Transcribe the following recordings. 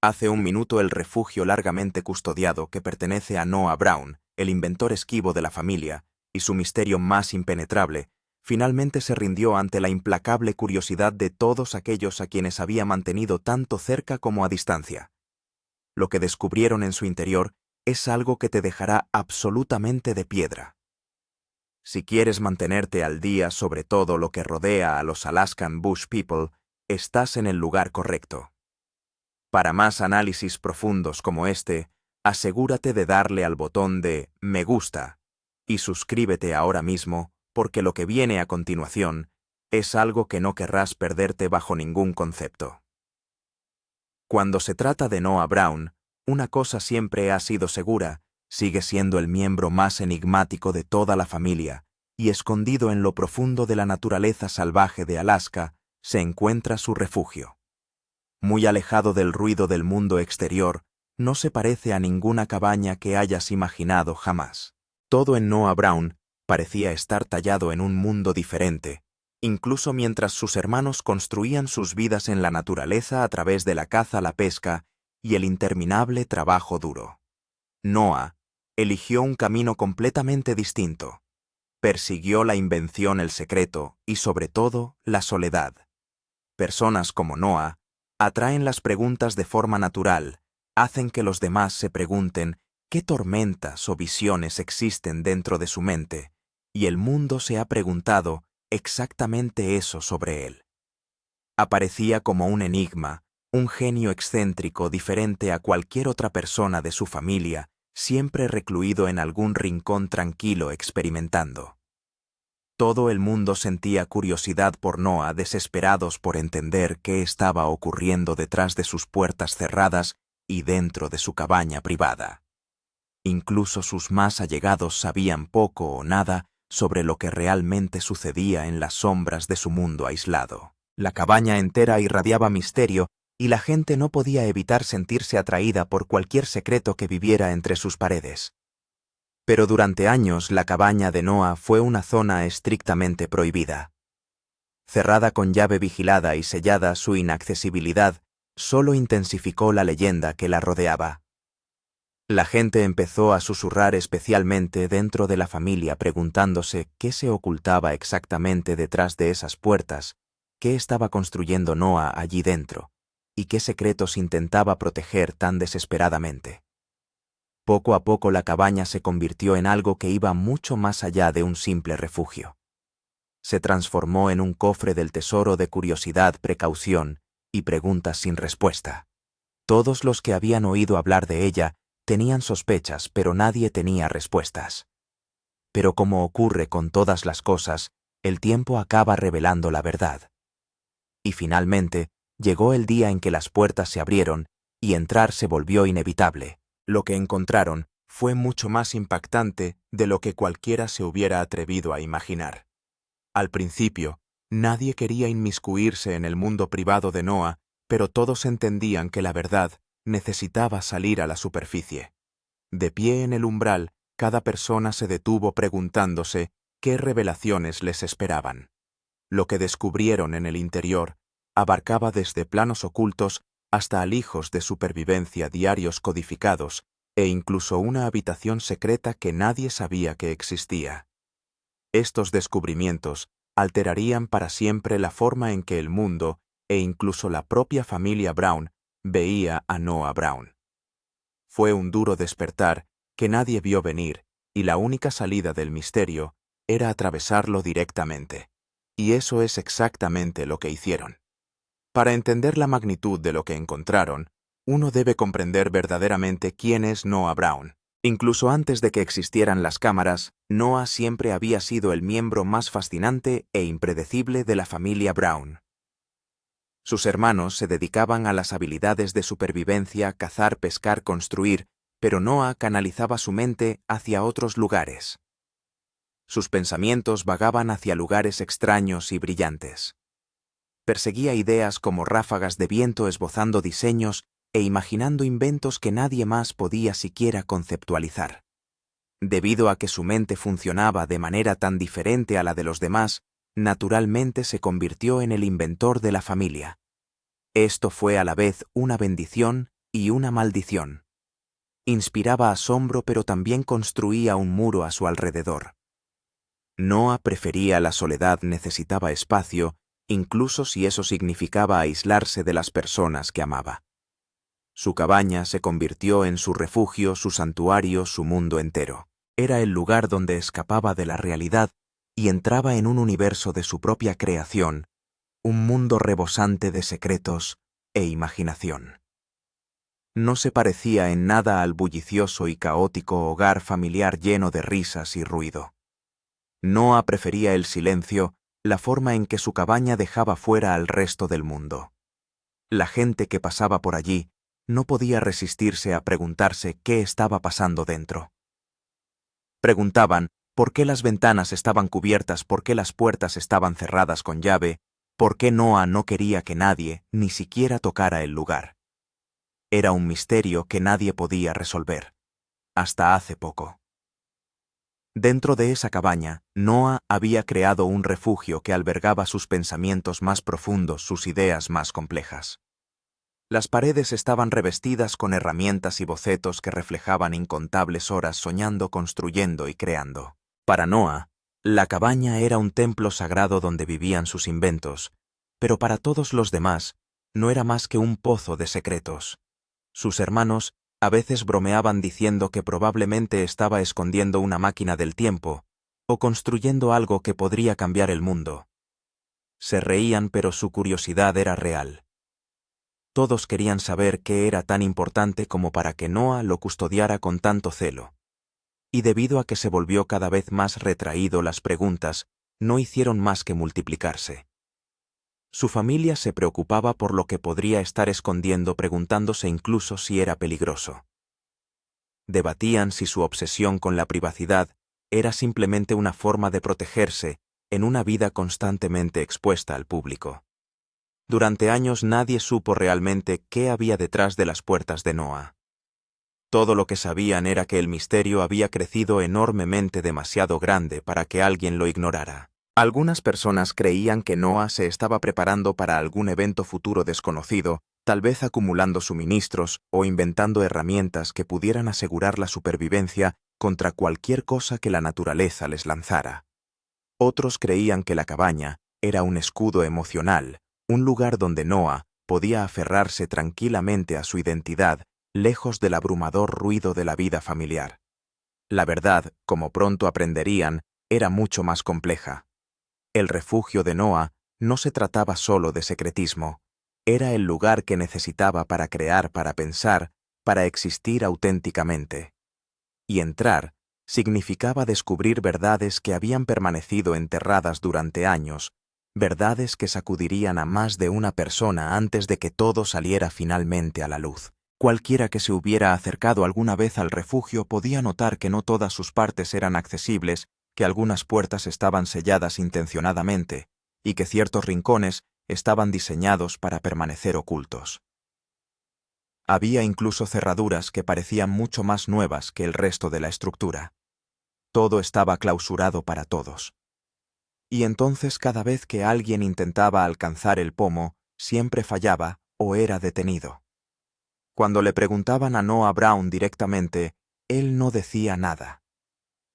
Hace un minuto el refugio largamente custodiado que pertenece a Noah Brown, el inventor esquivo de la familia, y su misterio más impenetrable, finalmente se rindió ante la implacable curiosidad de todos aquellos a quienes había mantenido tanto cerca como a distancia. Lo que descubrieron en su interior es algo que te dejará absolutamente de piedra. Si quieres mantenerte al día sobre todo lo que rodea a los Alaskan Bush People, estás en el lugar correcto. Para más análisis profundos como este, asegúrate de darle al botón de Me gusta y suscríbete ahora mismo, porque lo que viene a continuación es algo que no querrás perderte bajo ningún concepto. Cuando se trata de Noah Brown, una cosa siempre ha sido segura: sigue siendo el miembro más enigmático de toda la familia, y escondido en lo profundo de la naturaleza salvaje de Alaska se encuentra su refugio. Muy alejado del ruido del mundo exterior, no se parece a ninguna cabaña que hayas imaginado jamás. Todo en Noah Brown parecía estar tallado en un mundo diferente, incluso mientras sus hermanos construían sus vidas en la naturaleza a través de la caza, la pesca y el interminable trabajo duro. Noah eligió un camino completamente distinto. Persiguió la invención, el secreto y, sobre todo, la soledad. Personas como Noah atraen las preguntas de forma natural, hacen que los demás se pregunten qué tormentas o visiones existen dentro de su mente, y el mundo se ha preguntado exactamente eso sobre él. Aparecía como un enigma, un genio excéntrico diferente a cualquier otra persona de su familia, siempre recluido en algún rincón tranquilo experimentando. Todo el mundo sentía curiosidad por Noah, desesperados por entender qué estaba ocurriendo detrás de sus puertas cerradas y dentro de su cabaña privada. Incluso sus más allegados sabían poco o nada sobre lo que realmente sucedía en las sombras de su mundo aislado. La cabaña entera irradiaba misterio y la gente no podía evitar sentirse atraída por cualquier secreto que viviera entre sus paredes. Pero durante años la cabaña de Noah fue una zona estrictamente prohibida. Cerrada con llave, vigilada y sellada, su inaccesibilidad solo intensificó la leyenda que la rodeaba. La gente empezó a susurrar, especialmente dentro de la familia, preguntándose qué se ocultaba exactamente detrás de esas puertas, qué estaba construyendo Noah allí dentro, y qué secretos intentaba proteger tan desesperadamente. Poco a poco la cabaña se convirtió en algo que iba mucho más allá de un simple refugio. Se transformó en un cofre del tesoro de curiosidad, precaución y preguntas sin respuesta. Todos los que habían oído hablar de ella tenían sospechas, pero nadie tenía respuestas. Pero como ocurre con todas las cosas, el tiempo acaba revelando la verdad. Y finalmente, llegó el día en que las puertas se abrieron y entrar se volvió inevitable. Lo que encontraron fue mucho más impactante de lo que cualquiera se hubiera atrevido a imaginar. Al principio, nadie quería inmiscuirse en el mundo privado de Noah, pero todos entendían que la verdad necesitaba salir a la superficie. De pie en el umbral, cada persona se detuvo preguntándose qué revelaciones les esperaban. Lo que descubrieron en el interior abarcaba desde planos ocultos hasta alijos de supervivencia, diarios codificados e incluso una habitación secreta que nadie sabía que existía. Estos descubrimientos alterarían para siempre la forma en que el mundo e incluso la propia familia Brown veía a Noah Brown. Fue un duro despertar que nadie vio venir, y la única salida del misterio era atravesarlo directamente. Y eso es exactamente lo que hicieron. Para entender la magnitud de lo que encontraron, uno debe comprender verdaderamente quién es Noah Brown. Incluso antes de que existieran las cámaras, Noah siempre había sido el miembro más fascinante e impredecible de la familia Brown. Sus hermanos se dedicaban a las habilidades de supervivencia, cazar, pescar, construir, pero Noah canalizaba su mente hacia otros lugares. Sus pensamientos vagaban hacia lugares extraños y brillantes. Perseguía ideas como ráfagas de viento, esbozando diseños e imaginando inventos que nadie más podía siquiera conceptualizar. Debido a que su mente funcionaba de manera tan diferente a la de los demás, naturalmente se convirtió en el inventor de la familia. Esto fue a la vez una bendición y una maldición. Inspiraba asombro, pero también construía un muro a su alrededor. Noah prefería la soledad, necesitaba espacio, incluso si eso significaba aislarse de las personas que amaba. Su cabaña se convirtió en su refugio, su santuario, su mundo entero. Era el lugar donde escapaba de la realidad y entraba en un universo de su propia creación, un mundo rebosante de secretos e imaginación. No se parecía en nada al bullicioso y caótico hogar familiar lleno de risas y ruido. Noah prefería el silencio, la forma en que su cabaña dejaba fuera al resto del mundo. La gente que pasaba por allí no podía resistirse a preguntarse qué estaba pasando dentro. Preguntaban por qué las ventanas estaban cubiertas, por qué las puertas estaban cerradas con llave, por qué Noah no quería que nadie, ni siquiera tocara el lugar. Era un misterio que nadie podía resolver, hasta hace poco. Dentro de esa cabaña, Noah había creado un refugio que albergaba sus pensamientos más profundos, sus ideas más complejas. Las paredes estaban revestidas con herramientas y bocetos que reflejaban incontables horas soñando, construyendo y creando. Para Noah, la cabaña era un templo sagrado donde vivían sus inventos, pero para todos los demás, no era más que un pozo de secretos. Sus hermanos a veces bromeaban diciendo que probablemente estaba escondiendo una máquina del tiempo o construyendo algo que podría cambiar el mundo. Se reían, pero su curiosidad era real. Todos querían saber qué era tan importante como para que Noah lo custodiara con tanto celo. Y debido a que se volvió cada vez más retraído, las preguntas no hicieron más que multiplicarse. Su familia se preocupaba por lo que podría estar escondiendo, preguntándose incluso si era peligroso. Debatían si su obsesión con la privacidad era simplemente una forma de protegerse en una vida constantemente expuesta al público. Durante años nadie supo realmente qué había detrás de las puertas de Noah. Todo lo que sabían era que el misterio había crecido enormemente, demasiado grande para que alguien lo ignorara. Algunas personas creían que Noah se estaba preparando para algún evento futuro desconocido, tal vez acumulando suministros o inventando herramientas que pudieran asegurar la supervivencia contra cualquier cosa que la naturaleza les lanzara. Otros creían que la cabaña era un escudo emocional, un lugar donde Noah podía aferrarse tranquilamente a su identidad, lejos del abrumador ruido de la vida familiar. La verdad, como pronto aprenderían, era mucho más compleja. El refugio de Noah no se trataba solo de secretismo, era el lugar que necesitaba para crear, para pensar, para existir auténticamente. Y entrar significaba descubrir verdades que habían permanecido enterradas durante años, verdades que sacudirían a más de una persona antes de que todo saliera finalmente a la luz. Cualquiera que se hubiera acercado alguna vez al refugio podía notar que no todas sus partes eran accesibles, que algunas puertas estaban selladas intencionadamente, y que ciertos rincones estaban diseñados para permanecer ocultos. Había incluso cerraduras que parecían mucho más nuevas que el resto de la estructura. Todo estaba clausurado para todos. Y entonces cada vez que alguien intentaba alcanzar el pomo, siempre fallaba o era detenido. Cuando le preguntaban a Noah Brown directamente, él no decía nada.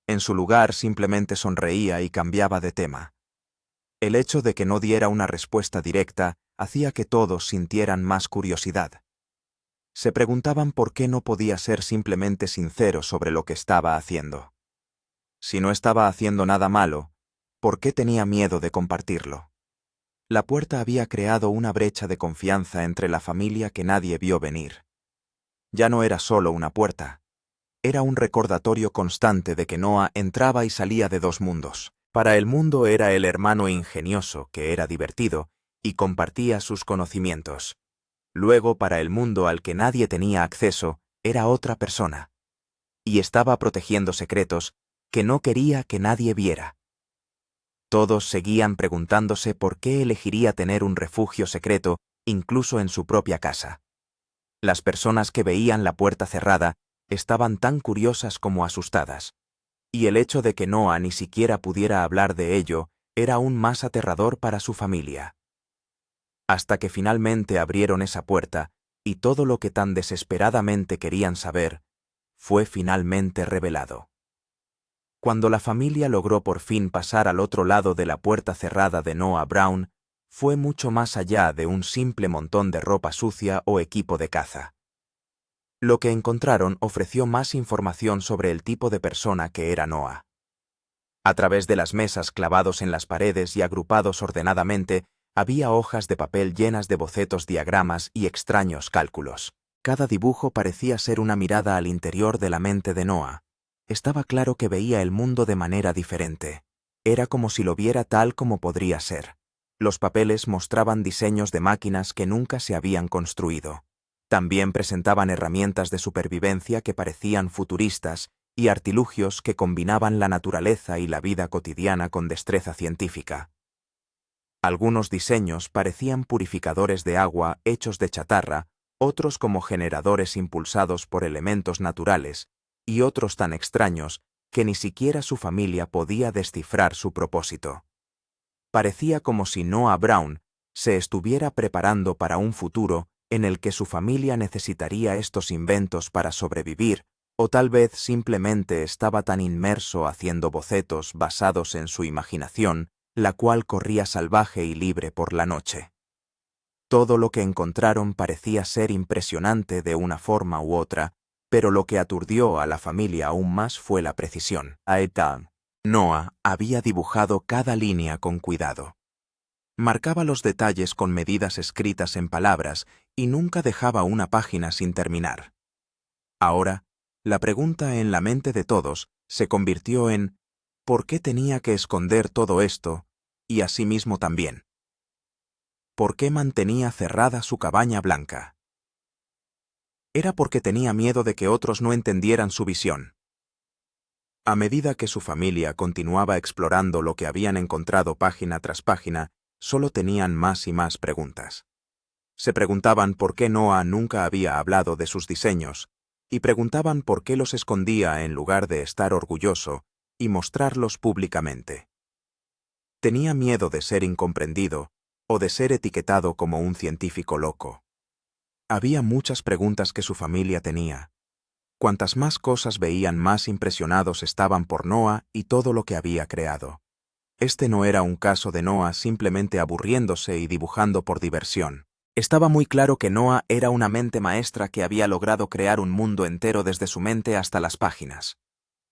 En su lugar simplemente sonreía y cambiaba de tema. El hecho de que no diera una respuesta directa hacía que todos sintieran más curiosidad. Se preguntaban por qué no podía ser simplemente sincero sobre lo que estaba haciendo. Si no estaba haciendo nada malo, ¿por qué tenía miedo de compartirlo? La puerta había creado una brecha de confianza entre la familia que nadie vio venir. Ya no era solo una puerta. Era un recordatorio constante de que Noah entraba y salía de dos mundos. Para el mundo era el hermano ingenioso, que era divertido, y compartía sus conocimientos. Luego, para el mundo al que nadie tenía acceso, era otra persona. Y estaba protegiendo secretos que no quería que nadie viera. Todos seguían preguntándose por qué elegiría tener un refugio secreto, incluso en su propia casa. Las personas que veían la puerta cerrada estaban tan curiosas como asustadas, y el hecho de que Noah ni siquiera pudiera hablar de ello era aún más aterrador para su familia. Hasta que finalmente abrieron esa puerta y todo lo que tan desesperadamente querían saber, fue finalmente revelado. Cuando la familia logró por fin pasar al otro lado de la puerta cerrada de Noah Brown, fue mucho más allá de un simple montón de ropa sucia o equipo de caza. Lo que encontraron ofreció más información sobre el tipo de persona que era Noah. A través de las mesas clavados en las paredes y agrupados ordenadamente, había hojas de papel llenas de bocetos, diagramas y extraños cálculos. Cada dibujo parecía ser una mirada al interior de la mente de Noah. Estaba claro que veía el mundo de manera diferente. Era como si lo viera tal como podría ser. Los papeles mostraban diseños de máquinas que nunca se habían construido. También presentaban herramientas de supervivencia que parecían futuristas y artilugios que combinaban la naturaleza y la vida cotidiana con destreza científica. Algunos diseños parecían purificadores de agua hechos de chatarra, otros como generadores impulsados por elementos naturales, y otros tan extraños que ni siquiera su familia podía descifrar su propósito. Parecía como si Noah Brown se estuviera preparando para un futuro en el que su familia necesitaría estos inventos para sobrevivir, o tal vez simplemente estaba tan inmerso haciendo bocetos basados en su imaginación, la cual corría salvaje y libre por la noche. Todo lo que encontraron parecía ser impresionante de una forma u otra, pero lo que aturdió a la familia aún más fue la precisión. Noah había dibujado cada línea con cuidado. Marcaba los detalles con medidas escritas en palabras y nunca dejaba una página sin terminar. Ahora, la pregunta en la mente de todos se convirtió en ¿por qué tenía que esconder todo esto? Y asimismo también, ¿por qué mantenía cerrada su cabaña blanca? Era porque tenía miedo de que otros no entendieran su visión. A medida que su familia continuaba explorando lo que habían encontrado página tras página, solo tenían más y más preguntas. Se preguntaban por qué Noah nunca había hablado de sus diseños, y preguntaban por qué los escondía en lugar de estar orgulloso y mostrarlos públicamente. Tenía miedo de ser incomprendido o de ser etiquetado como un científico loco. Había muchas preguntas que su familia tenía. Cuantas más cosas veían, más impresionados estaban por Noah y todo lo que había creado. Este no era un caso de Noah simplemente aburriéndose y dibujando por diversión. Estaba muy claro que Noah era una mente maestra que había logrado crear un mundo entero desde su mente hasta las páginas.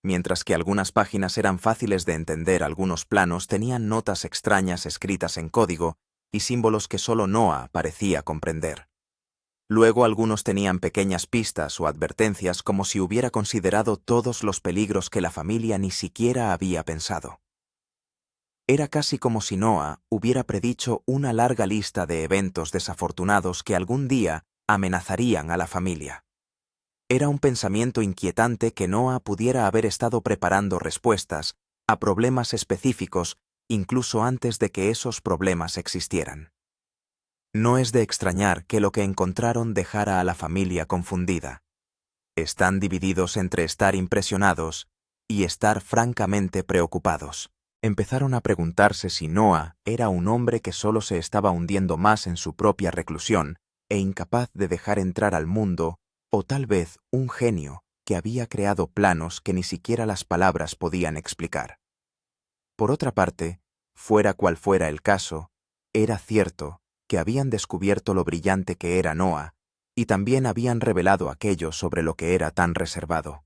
Mientras que algunas páginas eran fáciles de entender, algunos planos tenían notas extrañas escritas en código y símbolos que solo Noah parecía comprender. Luego algunos tenían pequeñas pistas o advertencias como si hubiera considerado todos los peligros que la familia ni siquiera había pensado. Era casi como si Noah hubiera predicho una larga lista de eventos desafortunados que algún día amenazarían a la familia. Era un pensamiento inquietante que Noah pudiera haber estado preparando respuestas a problemas específicos incluso antes de que esos problemas existieran. No es de extrañar que lo que encontraron dejara a la familia confundida. Están divididos entre estar impresionados y estar francamente preocupados. Empezaron a preguntarse si Noah era un hombre que solo se estaba hundiendo más en su propia reclusión e incapaz de dejar entrar al mundo, o tal vez un genio que había creado planos que ni siquiera las palabras podían explicar. Por otra parte, fuera cual fuera el caso, era cierto que habían descubierto lo brillante que era Noah y también habían revelado aquello sobre lo que era tan reservado.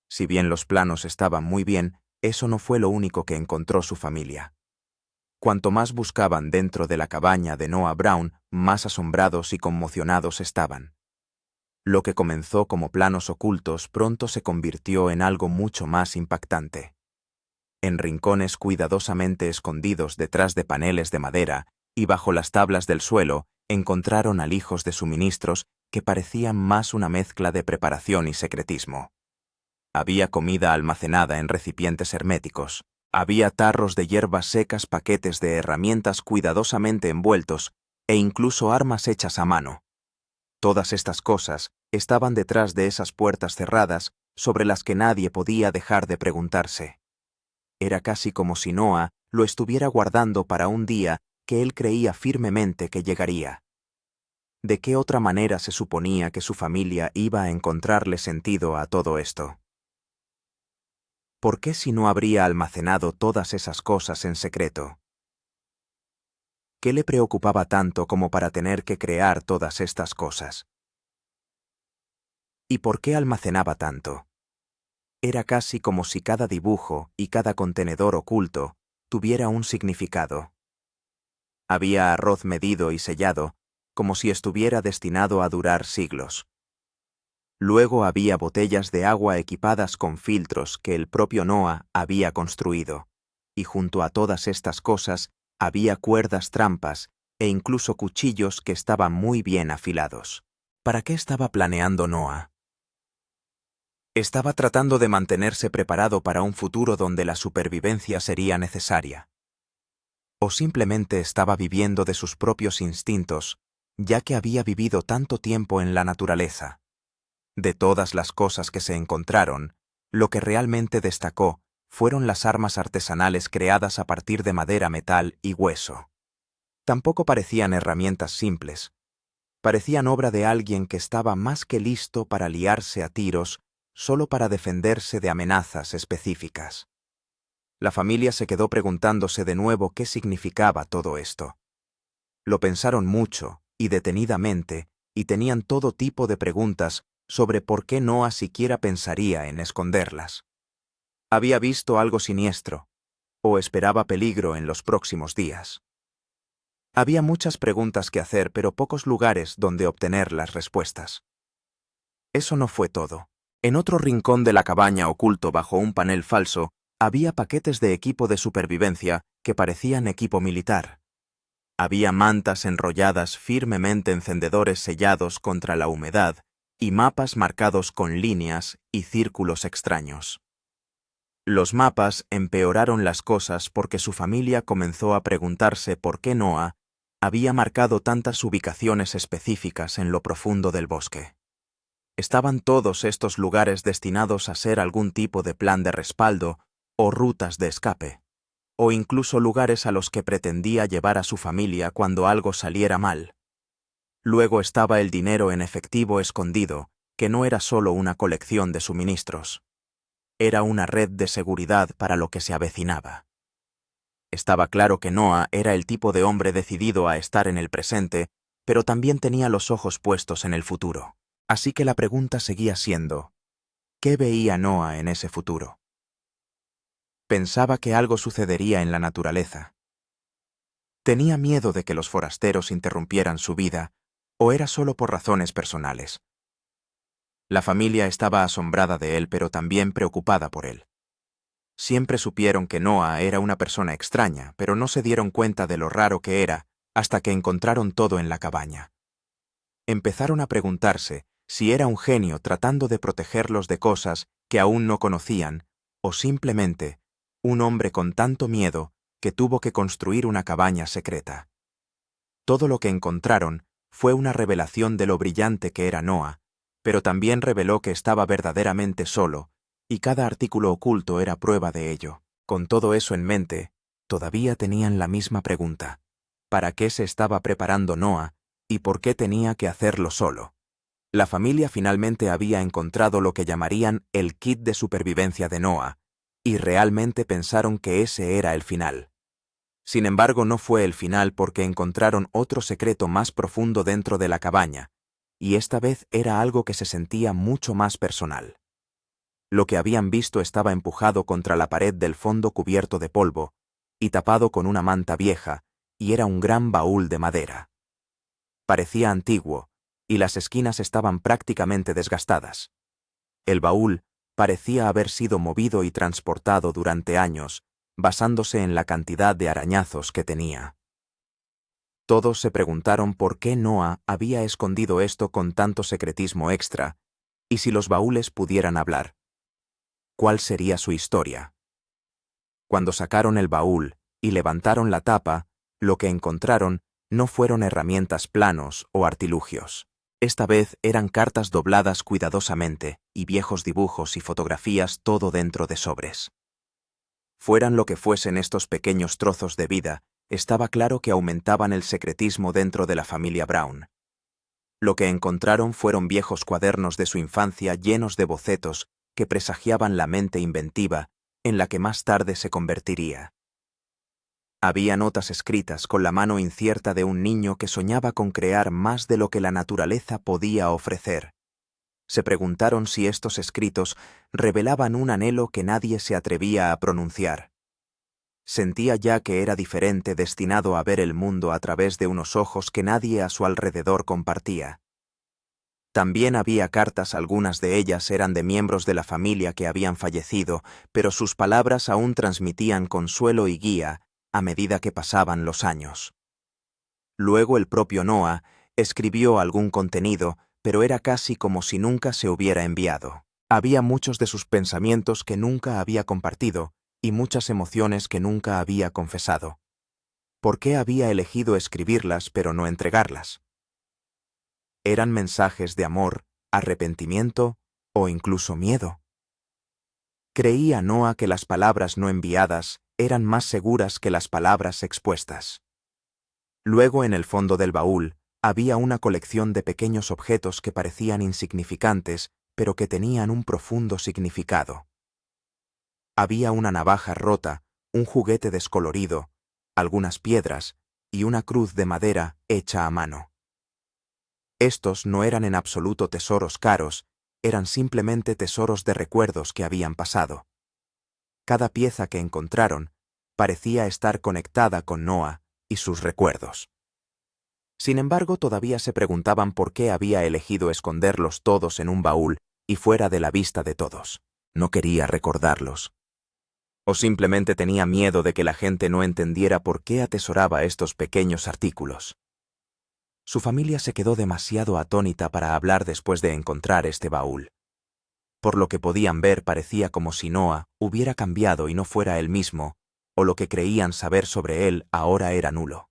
Si bien los planos estaban muy bien, eso no fue lo único que encontró su familia. Cuanto más buscaban dentro de la cabaña de Noah Brown, más asombrados y conmocionados estaban. Lo que comenzó como planos ocultos pronto se convirtió en algo mucho más impactante. En rincones cuidadosamente escondidos detrás de paneles de madera y bajo las tablas del suelo, encontraron alijos de suministros que parecían más una mezcla de preparación y secretismo. Había comida almacenada en recipientes herméticos. Había tarros de hierbas secas, paquetes de herramientas cuidadosamente envueltos e incluso armas hechas a mano. Todas estas cosas estaban detrás de esas puertas cerradas sobre las que nadie podía dejar de preguntarse. Era casi como si Noah lo estuviera guardando para un día que él creía firmemente que llegaría. ¿De qué otra manera se suponía que su familia iba a encontrarle sentido a todo esto? ¿Por qué si no habría almacenado todas esas cosas en secreto? ¿Qué le preocupaba tanto como para tener que crear todas estas cosas? ¿Y por qué almacenaba tanto? Era casi como si cada dibujo y cada contenedor oculto tuviera un significado. Había arroz medido y sellado, como si estuviera destinado a durar siglos. Luego había botellas de agua equipadas con filtros que el propio Noah había construido, y junto a todas estas cosas había cuerdas trampas e incluso cuchillos que estaban muy bien afilados. ¿Para qué estaba planeando Noah? Estaba tratando de mantenerse preparado para un futuro donde la supervivencia sería necesaria. O simplemente estaba viviendo de sus propios instintos, ya que había vivido tanto tiempo en la naturaleza. De todas las cosas que se encontraron, lo que realmente destacó fueron las armas artesanales creadas a partir de madera, metal y hueso. Tampoco parecían herramientas simples. Parecían obra de alguien que estaba más que listo para liarse a tiros solo para defenderse de amenazas específicas. La familia se quedó preguntándose de nuevo qué significaba todo esto. Lo pensaron mucho y detenidamente y tenían todo tipo de preguntas sobre por qué Noah siquiera pensaría en esconderlas. ¿Había visto algo siniestro? ¿O esperaba peligro en los próximos días? Había muchas preguntas que hacer, pero pocos lugares donde obtener las respuestas. Eso no fue todo. En otro rincón de la cabaña, oculto bajo un panel falso, había paquetes de equipo de supervivencia que parecían equipo militar. Había mantas enrolladas firmemente, encendedores sellados contra la humedad y mapas marcados con líneas y círculos extraños. Los mapas empeoraron las cosas porque su familia comenzó a preguntarse por qué Noah había marcado tantas ubicaciones específicas en lo profundo del bosque. ¿Estaban todos estos lugares destinados a ser algún tipo de plan de respaldo o rutas de escape? ¿O incluso lugares a los que pretendía llevar a su familia cuando algo saliera mal? Luego estaba el dinero en efectivo escondido, que no era solo una colección de suministros. Era una red de seguridad para lo que se avecinaba. Estaba claro que Noah era el tipo de hombre decidido a estar en el presente, pero también tenía los ojos puestos en el futuro. Así que la pregunta seguía siendo, ¿qué veía Noah en ese futuro? Pensaba que algo sucedería en la naturaleza. Tenía miedo de que los forasteros interrumpieran su vida, o era solo por razones personales. La familia estaba asombrada de él, pero también preocupada por él. Siempre supieron que Noah era una persona extraña, pero no se dieron cuenta de lo raro que era hasta que encontraron todo en la cabaña. Empezaron a preguntarse si era un genio tratando de protegerlos de cosas que aún no conocían, o simplemente un hombre con tanto miedo que tuvo que construir una cabaña secreta. Todo lo que encontraron fue una revelación de lo brillante que era Noah, pero también reveló que estaba verdaderamente solo, y cada artículo oculto era prueba de ello. Con todo eso en mente, todavía tenían la misma pregunta: ¿para qué se estaba preparando Noah y por qué tenía que hacerlo solo? La familia finalmente había encontrado lo que llamarían el kit de supervivencia de Noah, y realmente pensaron que ese era el final. Sin embargo, no fue el final porque encontraron otro secreto más profundo dentro de la cabaña, y esta vez era algo que se sentía mucho más personal. Lo que habían visto estaba empujado contra la pared del fondo cubierto de polvo y tapado con una manta vieja, y era un gran baúl de madera. Parecía antiguo, y las esquinas estaban prácticamente desgastadas. El baúl parecía haber sido movido y transportado durante años, basándose en la cantidad de arañazos que tenía. Todos se preguntaron por qué Noah había escondido esto con tanto secretismo extra, y si los baúles pudieran hablar. ¿Cuál sería su historia? Cuando sacaron el baúl y levantaron la tapa, lo que encontraron no fueron herramientas, planos o artilugios. Esta vez eran cartas dobladas cuidadosamente y viejos dibujos y fotografías, todo dentro de sobres. Fueran lo que fuesen estos pequeños trozos de vida, estaba claro que aumentaban el secretismo dentro de la familia Brown. Lo que encontraron fueron viejos cuadernos de su infancia llenos de bocetos que presagiaban la mente inventiva en la que más tarde se convertiría. Había notas escritas con la mano incierta de un niño que soñaba con crear más de lo que la naturaleza podía ofrecer. Se preguntaron si estos escritos revelaban un anhelo que nadie se atrevía a pronunciar. Sentía ya que era diferente, destinado a ver el mundo a través de unos ojos que nadie a su alrededor compartía. También había cartas, algunas de ellas eran de miembros de la familia que habían fallecido, pero sus palabras aún transmitían consuelo y guía a medida que pasaban los años. Luego el propio Noah escribió algún contenido, pero era casi como si nunca se hubiera enviado. Había muchos de sus pensamientos que nunca había compartido y muchas emociones que nunca había confesado. ¿Por qué había elegido escribirlas pero no entregarlas? ¿Eran mensajes de amor, arrepentimiento o incluso miedo? Creía Noah que las palabras no enviadas eran más seguras que las palabras expuestas. Luego, en el fondo del baúl, había una colección de pequeños objetos que parecían insignificantes, pero que tenían un profundo significado. Había una navaja rota, un juguete descolorido, algunas piedras y una cruz de madera hecha a mano. Estos no eran en absoluto tesoros caros, eran simplemente tesoros de recuerdos que habían pasado. Cada pieza que encontraron parecía estar conectada con Noah y sus recuerdos. Sin embargo, todavía se preguntaban por qué había elegido esconderlos todos en un baúl y fuera de la vista de todos. No quería recordarlos. O simplemente tenía miedo de que la gente no entendiera por qué atesoraba estos pequeños artículos. Su familia se quedó demasiado atónita para hablar después de encontrar este baúl. Por lo que podían ver, parecía como si Noah hubiera cambiado y no fuera él mismo, o lo que creían saber sobre él ahora era nulo.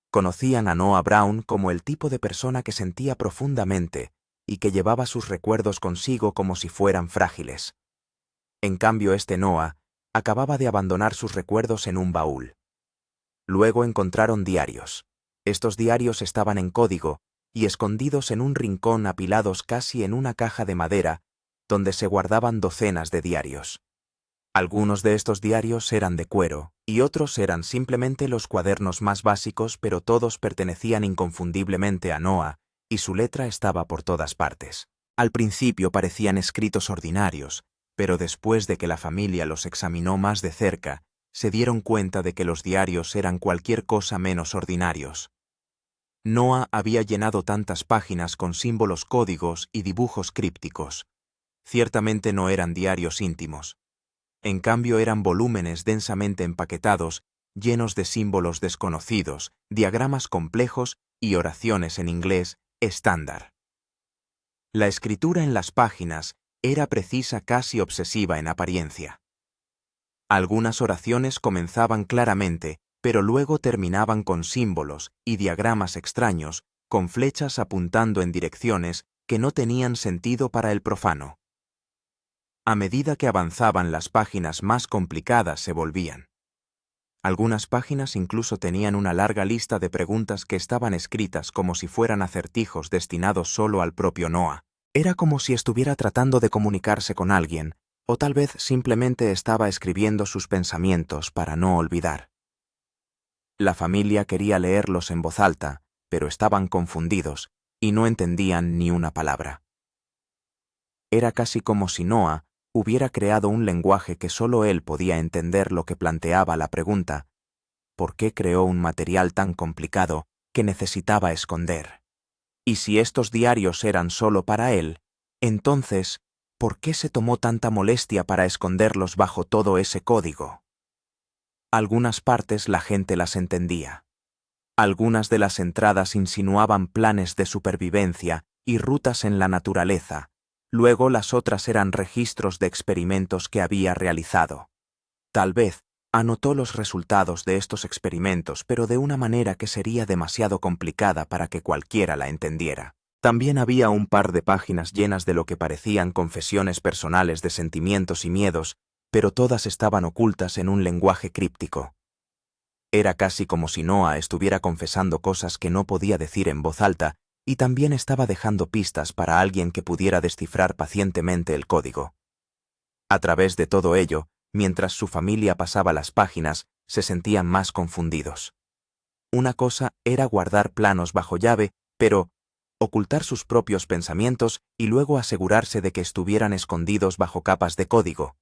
Conocían a Noah Brown como el tipo de persona que sentía profundamente y que llevaba sus recuerdos consigo como si fueran frágiles. En cambio, este Noah acababa de abandonar sus recuerdos en un baúl. Luego encontraron diarios. Estos diarios estaban en código y escondidos en un rincón, apilados casi en una caja de madera, donde se guardaban docenas de diarios. Algunos de estos diarios eran de cuero y otros eran simplemente los cuadernos más básicos, pero todos pertenecían inconfundiblemente a Noah y su letra estaba por todas partes. Al principio parecían escritos ordinarios, pero después de que la familia los examinó más de cerca, se dieron cuenta de que los diarios eran cualquier cosa menos ordinarios. Noah había llenado tantas páginas con símbolos, códigos y dibujos crípticos. Ciertamente no eran diarios íntimos. En cambio, eran volúmenes densamente empaquetados, llenos de símbolos desconocidos, diagramas complejos y oraciones en inglés estándar. La escritura en las páginas era precisa, casi obsesiva en apariencia. Algunas oraciones comenzaban claramente, pero luego terminaban con símbolos y diagramas extraños, con flechas apuntando en direcciones que no tenían sentido para el profano. A medida que avanzaban, las páginas más complicadas se volvían. Algunas páginas incluso tenían una larga lista de preguntas que estaban escritas como si fueran acertijos destinados solo al propio Noah. Era como si estuviera tratando de comunicarse con alguien, o tal vez simplemente estaba escribiendo sus pensamientos para no olvidar. La familia quería leerlos en voz alta, pero estaban confundidos y no entendían ni una palabra. Era casi como si Noah hubiera creado un lenguaje que solo él podía entender, lo que planteaba la pregunta: ¿por qué creó un material tan complicado que necesitaba esconder? Y si estos diarios eran solo para él, entonces, ¿por qué se tomó tanta molestia para esconderlos bajo todo ese código? Algunas partes la gente las entendía. Algunas de las entradas insinuaban planes de supervivencia y rutas en la naturaleza. Luego las otras eran registros de experimentos que había realizado. Tal vez anotó los resultados de estos experimentos, pero de una manera que sería demasiado complicada para que cualquiera la entendiera. También había un par de páginas llenas de lo que parecían confesiones personales de sentimientos y miedos, pero todas estaban ocultas en un lenguaje críptico. Era casi como si Noah estuviera confesando cosas que no podía decir en voz alta y también estaba dejando pistas para alguien que pudiera descifrar pacientemente el código. A través de todo ello, mientras su familia pasaba las páginas, se sentían más confundidos. Una cosa era guardar planos bajo llave, pero ocultar sus propios pensamientos y luego asegurarse de que estuvieran escondidos bajo capas de código.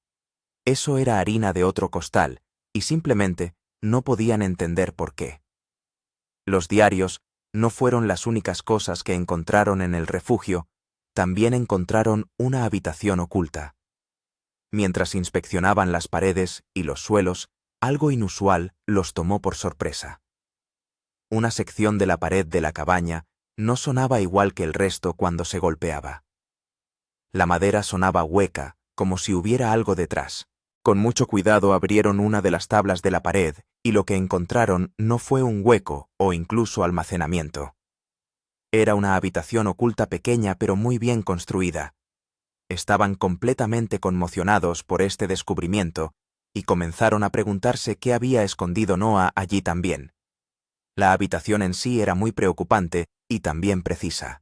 Eso era harina de otro costal, y simplemente no podían entender por qué. Los diarios no fueron las únicas cosas que encontraron en el refugio, también encontraron una habitación oculta. Mientras inspeccionaban las paredes y los suelos, algo inusual los tomó por sorpresa. Una sección de la pared de la cabaña no sonaba igual que el resto cuando se golpeaba. La madera sonaba hueca, como si hubiera algo detrás. Con mucho cuidado abrieron una de las tablas de la pared y lo que encontraron no fue un hueco o incluso almacenamiento. Era una habitación oculta pequeña pero muy bien construida. Estaban completamente conmocionados por este descubrimiento y comenzaron a preguntarse qué había escondido Noah allí también. La habitación en sí era muy preocupante y también precisa.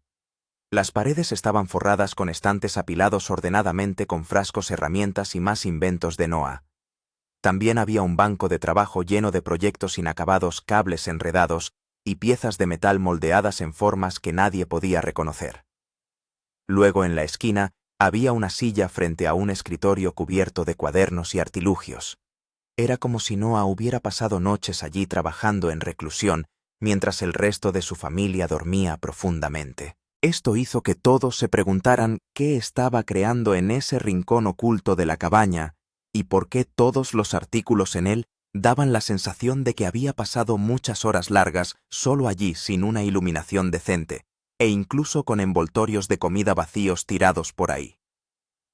Las paredes estaban forradas con estantes apilados ordenadamente con frascos, herramientas y más inventos de Noah. También había un banco de trabajo lleno de proyectos inacabados, cables enredados y piezas de metal moldeadas en formas que nadie podía reconocer. Luego, en la esquina, había una silla frente a un escritorio cubierto de cuadernos y artilugios. Era como si Noah hubiera pasado noches allí trabajando en reclusión, mientras el resto de su familia dormía profundamente. Esto hizo que todos se preguntaran qué estaba creando en ese rincón oculto de la cabaña y por qué todos los artículos en él daban la sensación de que había pasado muchas horas largas solo allí sin una iluminación decente, e incluso con envoltorios de comida vacíos tirados por ahí.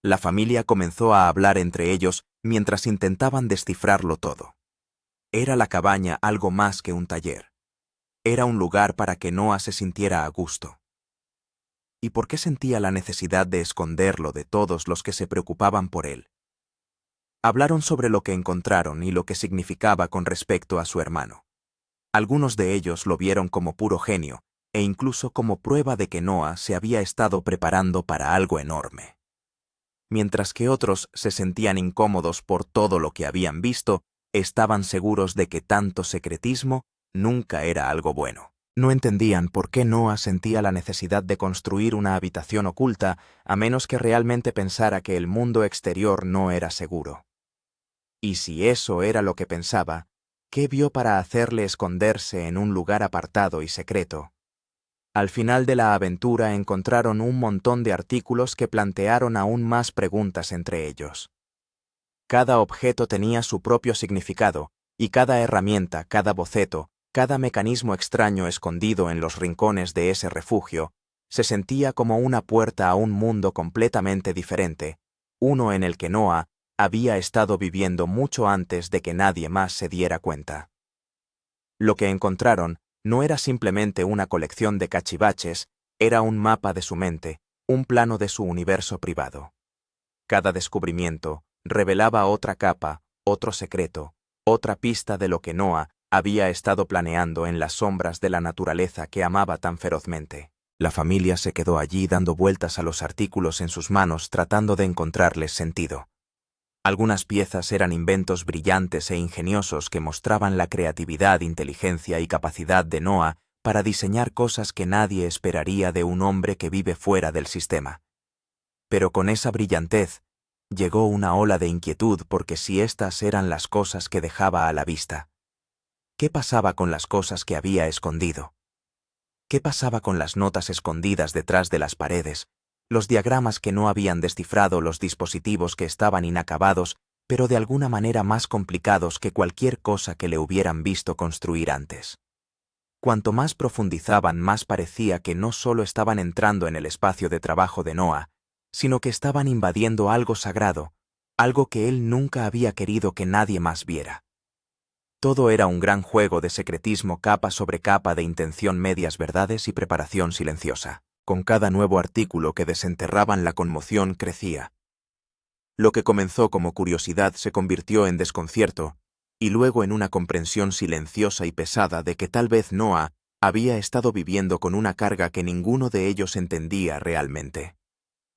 La familia comenzó a hablar entre ellos mientras intentaban descifrarlo todo. Era la cabaña algo más que un taller. Era un lugar para que Noah se sintiera a gusto. ¿Y por qué sentía la necesidad de esconderlo de todos los que se preocupaban por él? Hablaron sobre lo que encontraron y lo que significaba con respecto a su hermano. Algunos de ellos lo vieron como puro genio, e incluso como prueba de que Noah se había estado preparando para algo enorme. Mientras que otros se sentían incómodos por todo lo que habían visto, estaban seguros de que tanto secretismo nunca era algo bueno. No entendían por qué Noah sentía la necesidad de construir una habitación oculta a menos que realmente pensara que el mundo exterior no era seguro. Y si eso era lo que pensaba, ¿qué vio para hacerle esconderse en un lugar apartado y secreto? Al final de la aventura encontraron un montón de artículos que plantearon aún más preguntas entre ellos. Cada objeto tenía su propio significado, y cada herramienta, cada boceto, cada mecanismo extraño escondido en los rincones de ese refugio, se sentía como una puerta a un mundo completamente diferente, uno en el que Noah había estado viviendo mucho antes de que nadie más se diera cuenta. Lo que encontraron no era simplemente una colección de cachivaches, era un mapa de su mente, un plano de su universo privado. Cada descubrimiento revelaba otra capa, otro secreto, otra pista de lo que Noah había estado planeando en las sombras de la naturaleza que amaba tan ferozmente. La familia se quedó allí dando vueltas a los artículos en sus manos tratando de encontrarles sentido. Algunas piezas eran inventos brillantes e ingeniosos que mostraban la creatividad, inteligencia y capacidad de Noah para diseñar cosas que nadie esperaría de un hombre que vive fuera del sistema. Pero con esa brillantez llegó una ola de inquietud porque si estas eran las cosas que dejaba a la vista, ¿qué pasaba con las cosas que había escondido? ¿Qué pasaba con las notas escondidas detrás de las paredes, los diagramas que no habían descifrado, los dispositivos que estaban inacabados, pero de alguna manera más complicados que cualquier cosa que le hubieran visto construir antes? Cuanto más profundizaban, más parecía que no solo estaban entrando en el espacio de trabajo de Noah, sino que estaban invadiendo algo sagrado, algo que él nunca había querido que nadie más viera. Todo era un gran juego de secretismo, capa sobre capa de intención, medias verdades y preparación silenciosa. Con cada nuevo artículo que desenterraban, la conmoción crecía. Lo que comenzó como curiosidad se convirtió en desconcierto, y luego en una comprensión silenciosa y pesada de que tal vez Noah había estado viviendo con una carga que ninguno de ellos entendía realmente.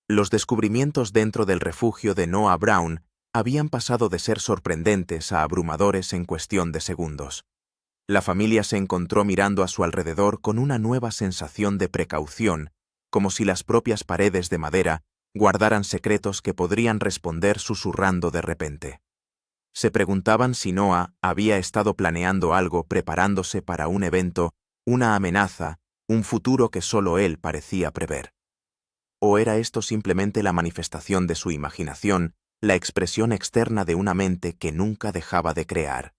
Los descubrimientos dentro del refugio de Noah Brown habían pasado de ser sorprendentes a abrumadores en cuestión de segundos. La familia se encontró mirando a su alrededor con una nueva sensación de precaución, como si las propias paredes de madera guardaran secretos que podrían responder susurrando de repente. Se preguntaban si Noah había estado planeando algo, preparándose para un evento, una amenaza, un futuro que solo él parecía prever. ¿O era esto simplemente la manifestación de su imaginación, la expresión externa de una mente que nunca dejaba de crear?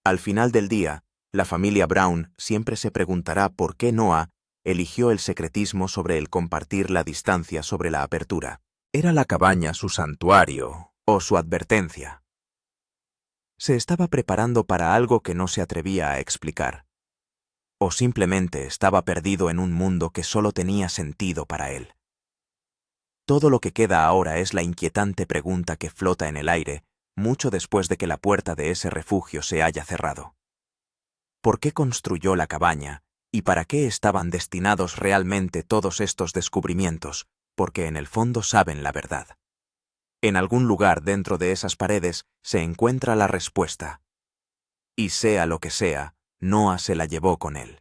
Al final del día, la familia Brown siempre se preguntará por qué Noah eligió el secretismo sobre el compartir la distancia sobre la apertura. ¿Era la cabaña su santuario o su advertencia? ¿Se estaba preparando para algo que no se atrevía a explicar? ¿O simplemente estaba perdido en un mundo que solo tenía sentido para él? Todo lo que queda ahora es la inquietante pregunta que flota en el aire, mucho después de que la puerta de ese refugio se haya cerrado. ¿Por qué construyó la cabaña? ¿Y para qué estaban destinados realmente todos estos descubrimientos? Porque en el fondo saben la verdad. En algún lugar dentro de esas paredes se encuentra la respuesta. Y sea lo que sea, Noah se la llevó con él.